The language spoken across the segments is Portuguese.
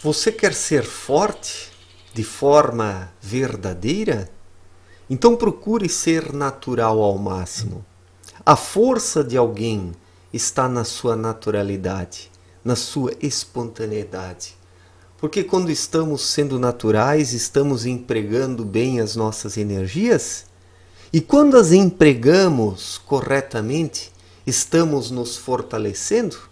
Você quer ser forte de forma verdadeira? Então procure ser natural ao máximo. A força de alguém está na sua naturalidade, na sua espontaneidade. Porque quando estamos sendo naturais, estamos empregando bem as nossas energias, e quando as empregamos corretamente, estamos nos fortalecendo.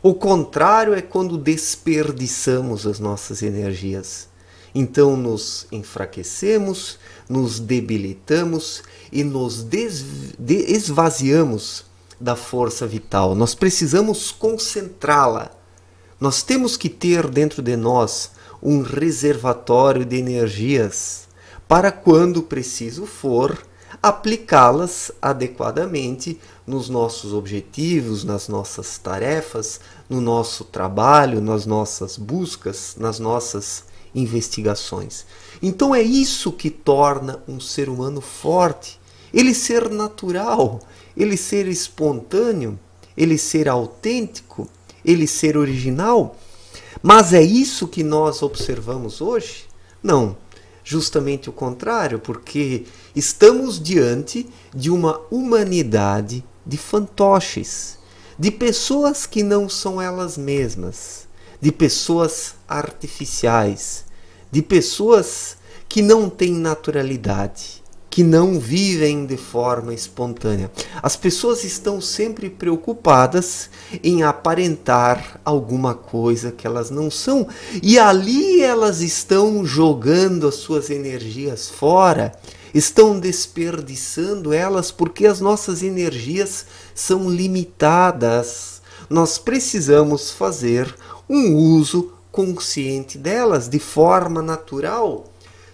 O contrário é quando desperdiçamos as nossas energias. Então nos enfraquecemos, nos debilitamos e nos esvaziamos da força vital. Nós precisamos concentrá-la. Nós temos que ter dentro de nós um reservatório de energias para quando preciso for, aplicá-las adequadamente nos nossos objetivos, nas nossas tarefas, no nosso trabalho, nas nossas buscas, nas nossas investigações. Então é isso que torna um ser humano forte. Ele ser natural, ele ser espontâneo, ele ser autêntico, ele ser original. Mas é isso que nós observamos hoje? Não. Justamente o contrário, porque estamos diante de uma humanidade de fantoches, de pessoas que não são elas mesmas, de pessoas artificiais, de pessoas que não têm naturalidade, que não vivem de forma espontânea. As pessoas estão sempre preocupadas em aparentar alguma coisa que elas não são, e ali elas estão jogando as suas energias fora, estão desperdiçando elas, porque as nossas energias são limitadas. Nós precisamos fazer um uso consciente delas, de forma natural.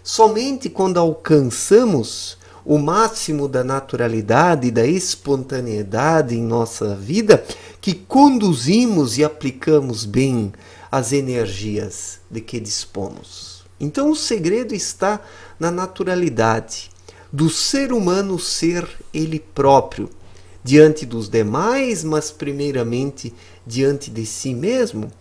Somente quando alcançamos o máximo da naturalidade e da espontaneidade em nossa vida, que conduzimos e aplicamos bem as energias de que dispomos. Então o segredo está na naturalidade do ser humano ser ele próprio, diante dos demais, mas primeiramente diante de si mesmo.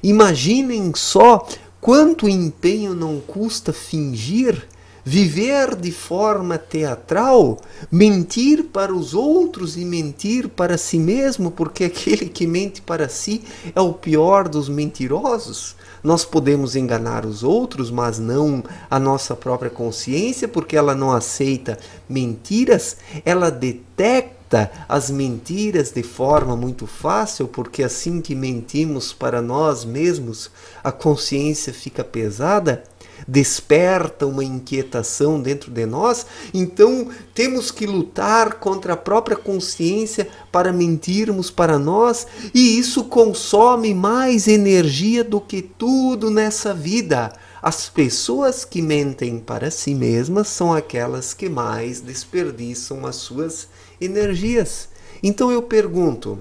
Imaginem só quanto empenho não custa fingir, viver de forma teatral, mentir para os outros e mentir para si mesmo, porque aquele que mente para si é o pior dos mentirosos. Nós podemos enganar os outros, mas não a nossa própria consciência, porque ela não aceita mentiras, ela detecta as mentiras de forma muito fácil, porque assim que mentimos para nós mesmos, a consciência fica pesada, desperta uma inquietação dentro de nós. Então temos que lutar contra a própria consciência para mentirmos para nós, e isso consome mais energia do que tudo nessa vida. As pessoas que mentem para si mesmas são aquelas que mais desperdiçam as suas energias. Então eu pergunto,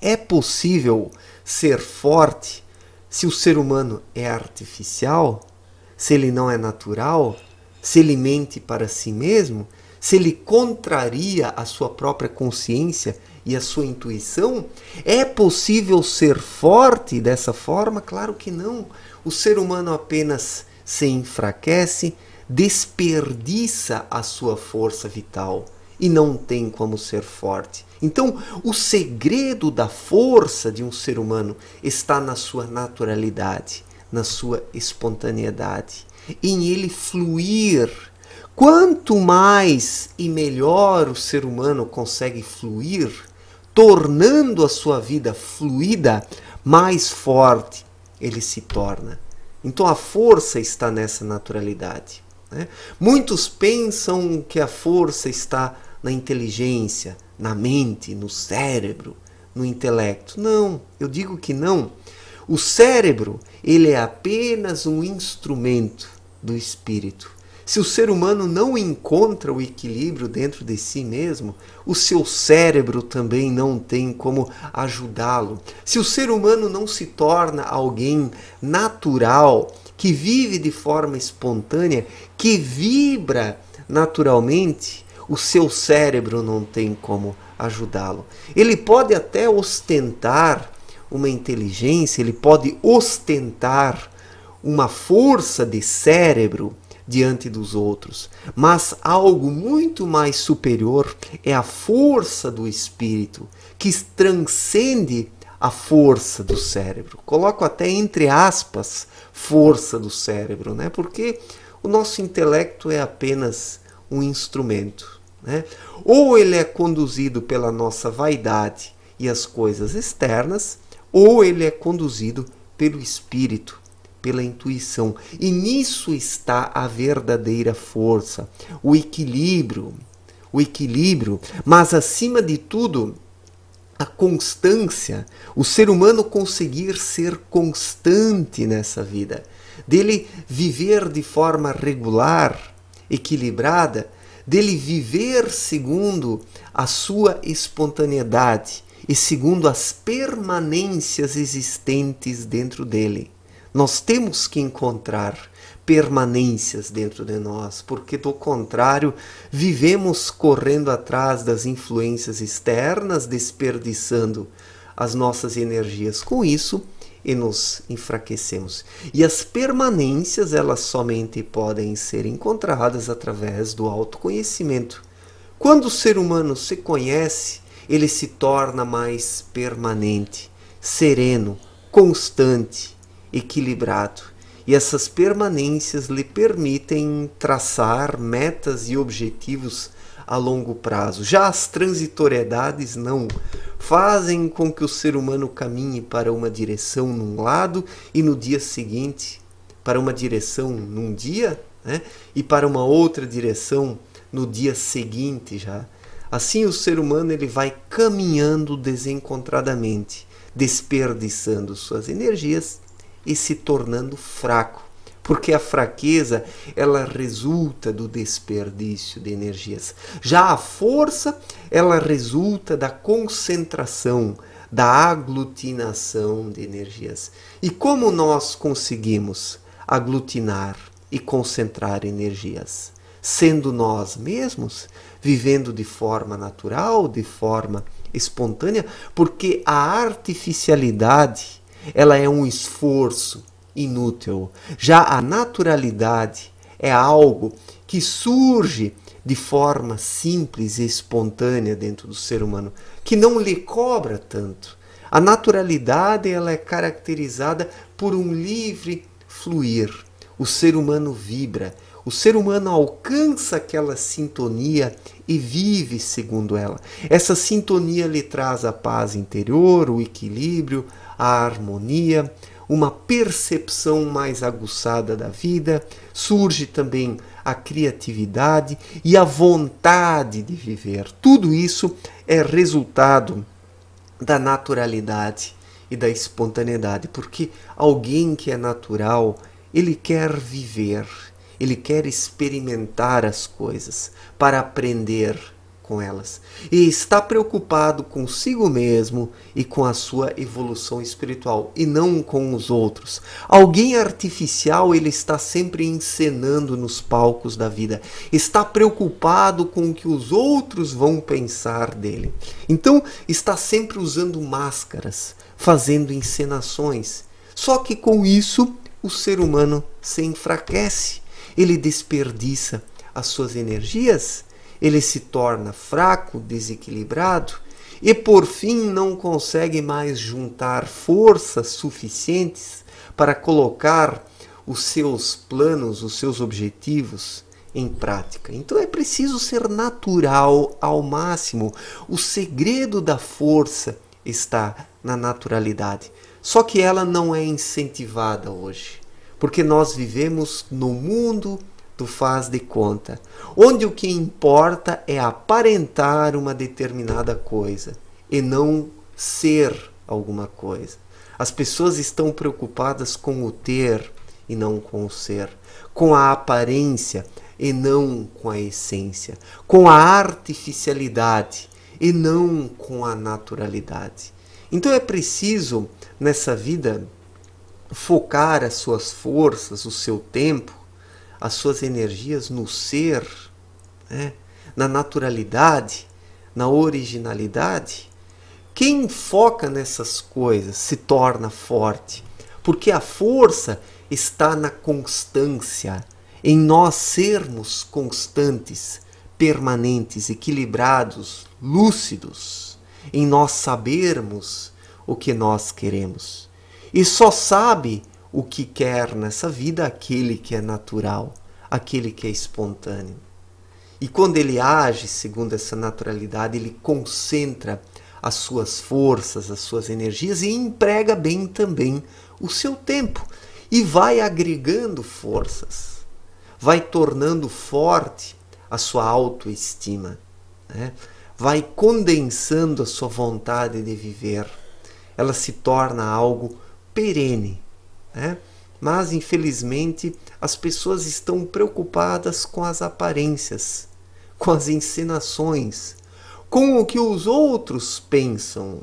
é possível ser forte se o ser humano é artificial? Se ele não é natural? Se ele mente para si mesmo? Se ele contraria a sua própria consciência e a sua intuição? É possível ser forte dessa forma? Claro que não. O ser humano apenas se enfraquece, desperdiça a sua força vital e não tem como ser forte. Então, o segredo da força de um ser humano está na sua naturalidade, na sua espontaneidade, em ele fluir. Quanto mais e melhor o ser humano consegue fluir, tornando a sua vida fluida, mais forte ele se torna. Então a força está nessa naturalidade, né? Muitos pensam que a força está na inteligência, na mente, no cérebro, no intelecto. Não, eu digo que não. O cérebro, ele é apenas um instrumento do espírito. Se o ser humano não encontra o equilíbrio dentro de si mesmo, o seu cérebro também não tem como ajudá-lo. Se o ser humano não se torna alguém natural, que vive de forma espontânea, que vibra naturalmente, o seu cérebro não tem como ajudá-lo. Ele pode até ostentar uma inteligência, ele pode ostentar uma força de cérebro diante dos outros, mas algo muito mais superior é a força do espírito, que transcende a força do cérebro. Coloco até entre aspas, força do cérebro, né? Porque o nosso intelecto é apenas um instrumento, né? Ou ele é conduzido pela nossa vaidade e as coisas externas, ou ele é conduzido pelo espírito, pela intuição. E nisso está a verdadeira força, o equilíbrio, mas acima de tudo, a constância, o ser humano conseguir ser constante nessa vida, dele viver de forma regular, equilibrada, dele viver segundo a sua espontaneidade e segundo as permanências existentes dentro dele. Nós temos que encontrar permanências dentro de nós, porque do contrário, vivemos correndo atrás das influências externas, desperdiçando as nossas energias com isso e nos enfraquecemos. E as permanências, elas somente podem ser encontradas através do autoconhecimento. Quando o ser humano se conhece, ele se torna mais permanente, sereno, constante, equilibrado. E essas permanências lhe permitem traçar metas e objetivos a longo prazo. Já as transitoriedades não, fazem com que o ser humano caminhe para uma direção num lado e no dia seguinte para uma direção num dia, né? E para uma outra direção no dia seguinte já. Assim o ser humano ele vai caminhando desencontradamente, desperdiçando suas energias e se tornando fraco, porque a fraqueza ela resulta do desperdício de energias. Já a força ela resulta da concentração, da aglutinação de energias. E como nós conseguimos aglutinar e concentrar energias? Sendo nós mesmos, vivendo de forma natural, de forma espontânea, porque a artificialidade ela é um esforço inútil. Já a naturalidade é algo que surge de forma simples e espontânea dentro do ser humano, que não lhe cobra tanto. A naturalidade ela é caracterizada por um livre fluir. O ser humano vibra, o ser humano alcança aquela sintonia e vive segundo ela. Essa sintonia lhe traz a paz interior, o equilíbrio, a harmonia, uma percepção mais aguçada da vida, surge também a criatividade e a vontade de viver. Tudo isso é resultado da naturalidade e da espontaneidade, porque alguém que é natural, ele quer viver, ele quer experimentar as coisas para aprender com elas. E está preocupado consigo mesmo e com a sua evolução espiritual, e não com os outros. Alguém artificial, ele está sempre encenando nos palcos da vida. Está preocupado com o que os outros vão pensar dele. Então, está sempre usando máscaras, fazendo encenações. Só que com isso, o ser humano se enfraquece. Ele desperdiça as suas energias, ele se torna fraco, desequilibrado e por fim não consegue mais juntar forças suficientes para colocar os seus planos, os seus objetivos em prática. Então é preciso ser natural ao máximo. O segredo da força está na naturalidade. Só que ela não é incentivada hoje, porque nós vivemos no mundo do faz de conta, onde o que importa é aparentar uma determinada coisa e não ser alguma coisa. As pessoas estão preocupadas com o ter e não com o ser, com a aparência e não com a essência, com a artificialidade e não com a naturalidade. Então é preciso, nessa vida, focar as suas forças, o seu tempo, as suas energias no ser, né? Na naturalidade, na originalidade. Quem foca nessas coisas se torna forte, porque a força está na constância, em nós sermos constantes, permanentes, equilibrados, lúcidos, em nós sabermos o que nós queremos. E só sabe o que quer nessa vida aquele que é natural, aquele que é espontâneo. E quando ele age segundo essa naturalidade, ele concentra as suas forças, as suas energias e emprega bem também o seu tempo. E vai agregando forças, vai tornando forte a sua autoestima, né? Vai condensando a sua vontade de viver. Ela se torna algo perene, né? Mas, infelizmente, as pessoas estão preocupadas com as aparências, com as encenações, com o que os outros pensam,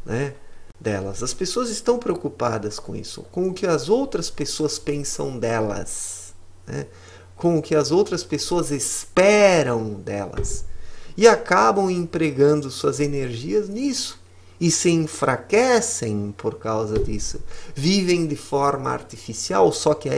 né, delas. As pessoas estão preocupadas com isso, com o que as outras pessoas pensam delas, né, com o que as outras pessoas esperam delas. E acabam empregando suas energias nisso. E se enfraquecem por causa disso. Vivem de forma artificial, só que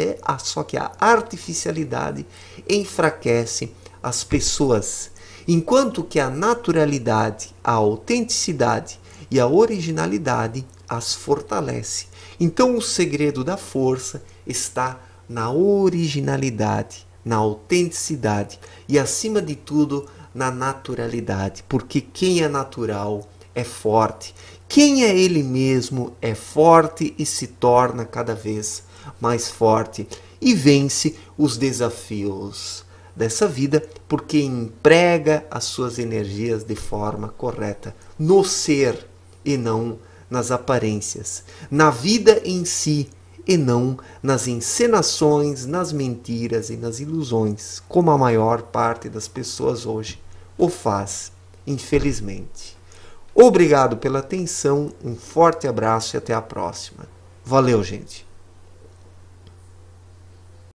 a artificialidade enfraquece as pessoas. Enquanto que a naturalidade, a autenticidade e a originalidade as fortalece. Então o segredo da força está na originalidade, na autenticidade e, acima de tudo, na naturalidade. Porque quem é natural é forte. Quem é ele mesmo é forte e se torna cada vez mais forte e vence os desafios dessa vida porque emprega as suas energias de forma correta no ser e não nas aparências, na vida em si e não nas encenações, nas mentiras e nas ilusões, como a maior parte das pessoas hoje o faz, infelizmente. Obrigado pela atenção, um forte abraço e até a próxima. Valeu, gente!